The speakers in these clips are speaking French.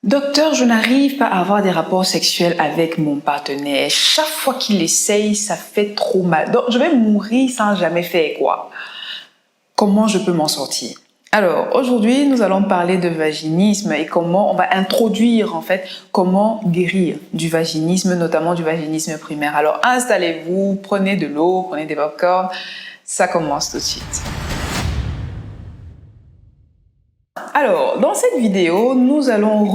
Docteur, je n'arrive pas à avoir des rapports sexuels avec mon partenaire. Chaque fois qu'il essaye, ça fait trop mal. Donc, je vais mourir sans jamais faire quoi. Comment je peux m'en sortir? Alors, aujourd'hui, nous allons parler de vaginisme et comment on va introduire, comment guérir du vaginisme, notamment du vaginisme primaire. Alors, installez-vous, prenez de l'eau, prenez des pop-corn. Ça commence tout de suite. Alors, dans cette vidéo, nous allons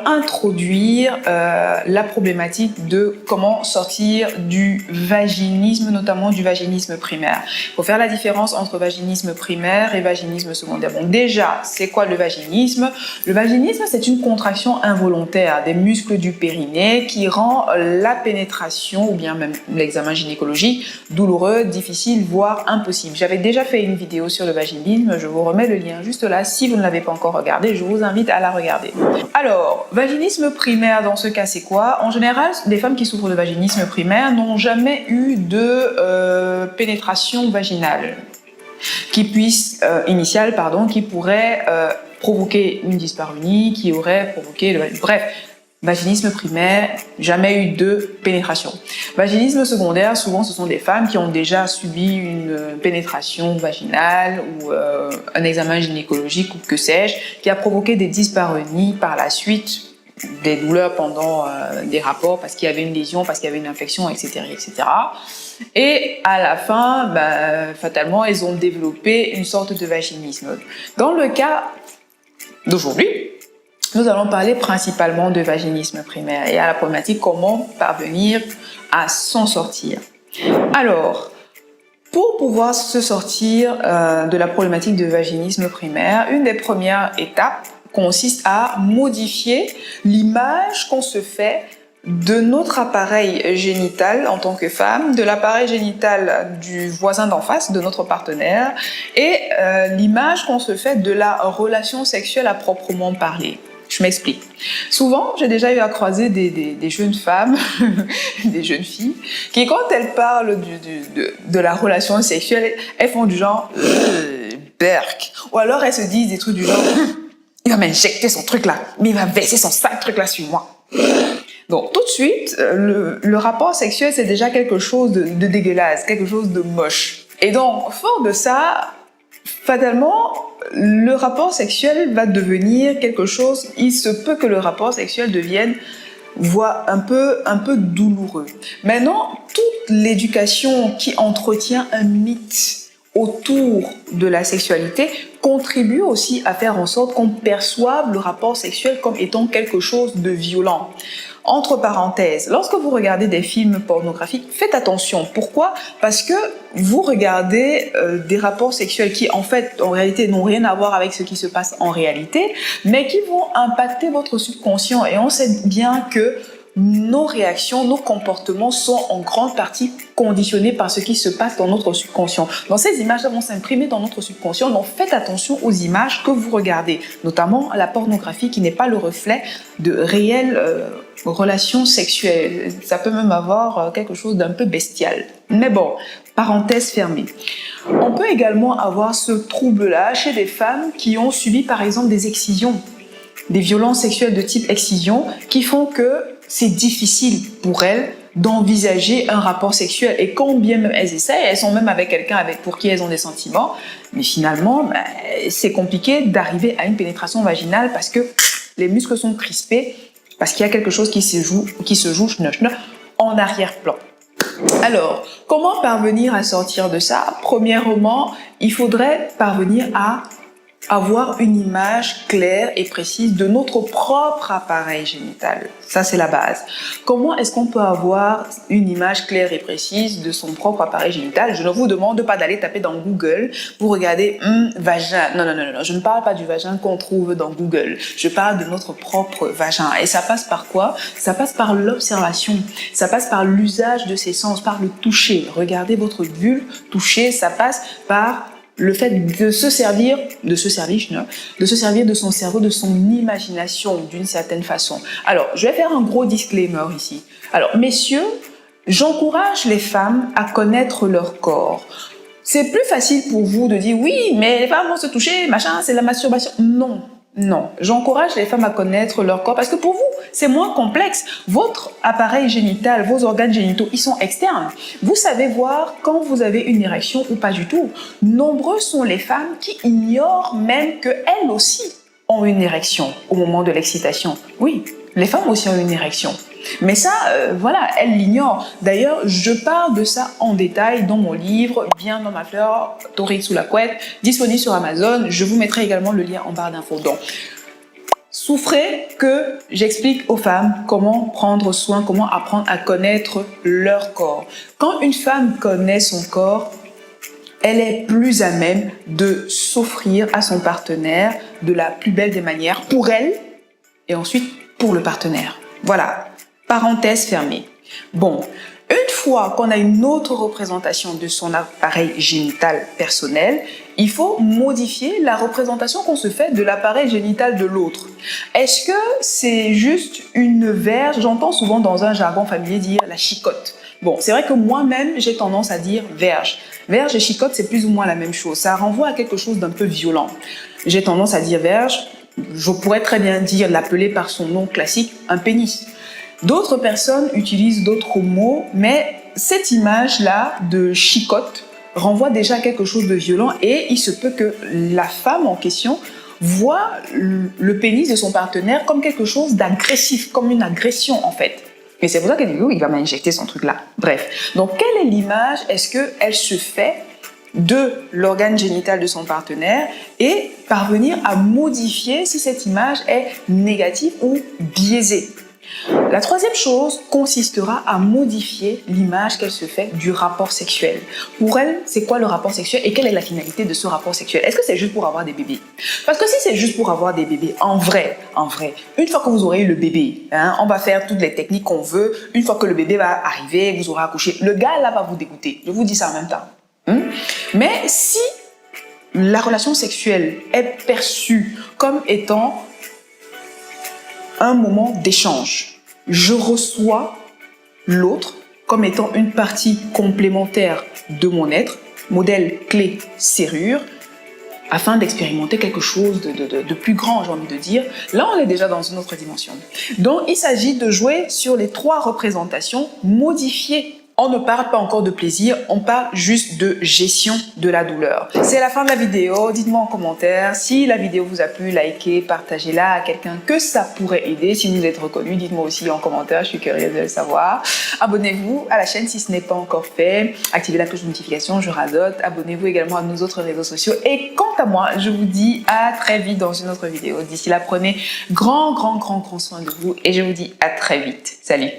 introduire la problématique de comment sortir du vaginisme, notamment du vaginisme primaire. Il faut faire la différence entre vaginisme primaire et vaginisme secondaire. Bon, déjà, c'est quoi le vaginisme? Le vaginisme, c'est une contraction involontaire des muscles du périnée qui rend la pénétration ou bien même l'examen gynécologique douloureux, difficile, voire impossible. J'avais déjà fait une vidéo sur le vaginisme, je vous remets le lien juste là. Si vous ne l'avez pas encore regardé, je vous invite à la regarder. Alors, vaginisme primaire, dans ce cas, c'est quoi? En général, les femmes qui souffrent de vaginisme primaire n'ont jamais eu de pénétration vaginale qui pourrait provoquer une dyspareunie, qui aurait provoqué... Bref, vaginisme primaire, jamais eu de pénétration. Vaginisme secondaire, souvent ce sont des femmes qui ont déjà subi une pénétration vaginale ou un examen gynécologique ou que sais-je, qui a provoqué des dyspareunies par la suite, des douleurs pendant des rapports parce qu'il y avait une lésion, parce qu'il y avait une infection, etc., etc. Et à la fin, fatalement, elles ont développé une sorte de vaginisme. Dans le cas d'aujourd'hui, nous allons parler principalement de vaginisme primaire et à la problématique comment parvenir à s'en sortir. Alors, pour pouvoir se sortir de la problématique de vaginisme primaire, une des premières étapes consiste à modifier l'image qu'on se fait de notre appareil génital en tant que femme, de l'appareil génital du voisin d'en face, de notre partenaire, et l'image qu'on se fait de la relation sexuelle à proprement parler. Je m'explique. Souvent, j'ai déjà eu à croiser des jeunes femmes, des jeunes filles, qui quand elles parlent de la relation sexuelle, elles font du genre berk. Ou alors elles se disent des trucs du genre il va m'injecter son truc là, mais il va verser son sale truc là sur moi. Donc tout de suite, le rapport sexuel c'est déjà quelque chose de dégueulasse, quelque chose de moche. Et donc, fort de ça, fatalement, le rapport sexuel va devenir quelque chose, il se peut que le rapport sexuel devienne un peu douloureux. Maintenant, toute l'éducation qui entretient un mythe autour de la sexualité contribue aussi à faire en sorte qu'on perçoive le rapport sexuel comme étant quelque chose de violent. Entre parenthèses, lorsque vous regardez des films pornographiques, faites attention. Pourquoi? Parce que vous regardez des rapports sexuels qui, en réalité, n'ont rien à voir avec ce qui se passe en réalité, mais qui vont impacter votre subconscient. Et on sait bien que nos réactions, nos comportements sont en grande partie conditionnés par ce qui se passe dans notre subconscient. Donc ces images vont s'imprimer dans notre subconscient, donc faites attention aux images que vous regardez, notamment la pornographie qui n'est pas le reflet de réelles relations sexuelles. Ça peut même avoir quelque chose d'un peu bestial. Mais bon, parenthèse fermée. On peut également avoir ce trouble-là chez des femmes qui ont subi par exemple des excisions, des violences sexuelles de type excision qui font que c'est difficile pour elles d'envisager un rapport sexuel. Et quand bien même elles essayent, elles sont même avec quelqu'un pour qui elles ont des sentiments, mais finalement, c'est compliqué d'arriver à une pénétration vaginale parce que les muscles sont crispés, parce qu'il y a quelque chose qui se joue en arrière-plan. Alors, comment parvenir à sortir de ça? Premièrement, il faudrait parvenir à avoir une image claire et précise de notre propre appareil génital. Ça, c'est la base. Comment est-ce qu'on peut avoir une image claire et précise de son propre appareil génital? Je ne vous demande pas d'aller taper dans Google pour regarder vagin. Non, je ne parle pas du vagin qu'on trouve dans Google. Je parle de notre propre vagin. Et ça passe par quoi? Ça passe par l'observation. Ça passe par l'usage de ses sens, par le toucher. Regardez votre vulve, toucher, ça passe par le fait de se servir de son cerveau, de son imagination d'une certaine façon. Alors, je vais faire un gros disclaimer ici. Alors, messieurs, j'encourage les femmes à connaître leur corps. C'est plus facile pour vous de dire oui, mais les femmes vont se toucher, machin, c'est la masturbation. Non. Non, j'encourage les femmes à connaître leur corps parce que pour vous, c'est moins complexe. Votre appareil génital, vos organes génitaux, ils sont externes. Vous savez voir quand vous avez une érection ou pas du tout. Nombreuses sont les femmes qui ignorent même qu'elles aussi ont une érection au moment de l'excitation. Oui, les femmes aussi ont une érection. Mais ça, voilà, elles l'ignorent. D'ailleurs, je parle de ça en détail dans mon livre « Bien dans ma fleur, torride sous la couette », disponible sur Amazon. Je vous mettrai également le lien en barre d'infos. Donc, souffrez que j'explique aux femmes comment prendre soin, comment apprendre à connaître leur corps. Quand une femme connaît son corps, elle est plus à même de s'offrir à son partenaire de la plus belle des manières pour elle et ensuite pour le partenaire. Voilà. Parenthèse fermée. Bon, une fois qu'on a une autre représentation de son appareil génital personnel, il faut modifier la représentation qu'on se fait de l'appareil génital de l'autre. Est-ce que c'est juste une verge? J'entends souvent dans un jargon familier dire la chicotte. Bon, c'est vrai que moi-même, j'ai tendance à dire verge. Verge et chicotte, c'est plus ou moins la même chose. Ça renvoie à quelque chose d'un peu violent. J'ai tendance à dire verge. Je pourrais très bien dire, l'appeler par son nom classique, un pénis. D'autres personnes utilisent d'autres mots, mais cette image-là de chicotte renvoie déjà à quelque chose de violent et il se peut que la femme en question voit le pénis de son partenaire comme quelque chose d'agressif, comme une agression en fait. Et c'est pour ça qu'elle dit, oui, il va m'injecter son truc-là. Bref, donc quelle est l'image? Est-ce qu'elle se fait de l'organe génital de son partenaire et parvenir à modifier si cette image est négative ou biaisée? La troisième chose consistera à modifier l'image qu'elle se fait du rapport sexuel. Pour elle, c'est quoi le rapport sexuel et quelle est la finalité de ce rapport sexuel? Est-ce que c'est juste pour avoir des bébés? Parce que si c'est juste pour avoir des bébés, en vrai, une fois que vous aurez eu le bébé, on va faire toutes les techniques qu'on veut. Une fois que le bébé va arriver, vous aurez accouché. Le gars là va vous dégoûter. Je vous dis ça en même temps. Mais si la relation sexuelle est perçue comme étant un moment d'échange, je reçois l'autre comme étant une partie complémentaire de mon être, modèle clé serrure, afin d'expérimenter quelque chose de plus grand, j'ai envie de dire. Là, on est déjà dans une autre dimension. Donc, il s'agit de jouer sur les trois représentations modifiées. On ne parle pas encore de plaisir, on parle juste de gestion de la douleur. C'est la fin de la vidéo, dites-moi en commentaire si la vidéo vous a plu, likez, partagez-la à quelqu'un que ça pourrait aider. Si vous êtes reconnu, dites-moi aussi en commentaire, je suis curieuse de le savoir. Abonnez-vous à la chaîne si ce n'est pas encore fait, activez la cloche de notification, je radote. Abonnez-vous également à nos autres réseaux sociaux et quant à moi, je vous dis à très vite dans une autre vidéo. D'ici là, prenez grand soin de vous et je vous dis à très vite. Salut!